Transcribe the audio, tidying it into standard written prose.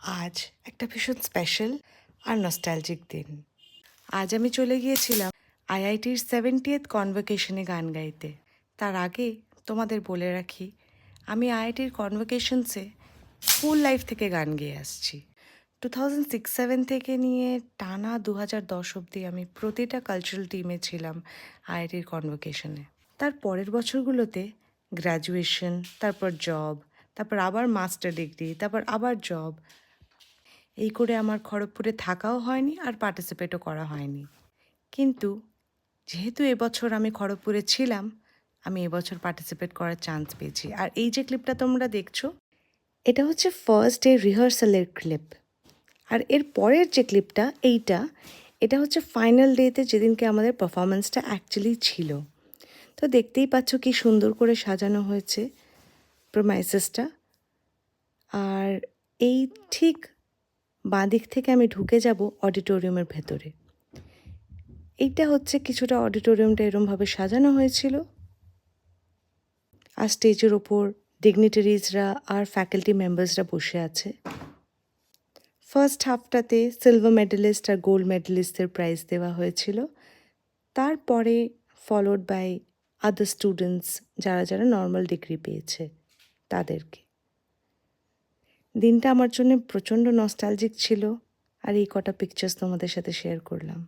আজ একটা ভীষণ স্পেশাল আর নস্টালজিক দিন। আজ আমি চলে গিয়েছিলাম আইআইটির 70th কনভোকেশনে গান গাইতে। তার আগে তোমাদের বলে রাখি, আমি আইআইটির কনভোকেশনসে স্কুল লাইফ থেকে গান গেয়ে আসছি। 2006-07 থেকে নিয়ে টানা 2010 অবধি আমি প্রতিটা কালচারাল টিমে ছিলাম আইআইটির কনভোকেশনে। তার পরের বছরগুলোতে গ্র্যাজুয়েশন, তারপর জব, তারপর আবার মাস্টার ডিগ্রি, তারপর আবার জব, এই করে আমার খড়গপুরে থাকাও হয়নি আর পার্টিসিপেটও করা হয়নি। কিন্তু যেহেতু এবছর আমি খড়গপুরে ছিলাম, আমি এবছর পার্টিসিপেট করার চান্স পেয়েছি। আর এই যে ক্লিপটা তোমরা দেখছো, এটা হচ্ছে ফার্স্ট ডে রিহার্সালের ক্লিপ। আর এর পরের যে ক্লিপটা এটা হচ্ছে ফাইনাল ডেতে, যেদিনকে আমাদের পারফরমেন্সটা অ্যাকচুয়ালি ছিল। তো দেখতেই পাচ্ছ কি সুন্দর করে সাজানো হয়েছে প্রমাইসেসটা। আর এই ঠিক বাঁ দিক থেকে আমি ঢুকে যাব অডিটোরিয়ামের ভেতরে। এইটা হচ্ছে কিছুটা অডিটোরিয়ামটা এরমভাবে সাজানো হয়েছিল। আর স্টেজের ওপর ডিগনিটারিজরা আর ফ্যাকাল্টি মেম্বার্সরা বসে আছে। ফার্স্ট হাফটাতে সিলভার মেডেলিস্ট আর গোল্ড মেডেলিস্টদের প্রাইজ দেওয়া হয়েছিল। তারপরে ফলোড বাই আদার স্টুডেন্টস, যারা যারা নর্মাল ডিগ্রি পেয়েছে তাদেরকে। দিনটা আমার জন্য প্রচণ্ড নস্টালজিক ছিল, আর এই কটা পিকচার্স তোমাদের সাথে শেয়ার করলাম।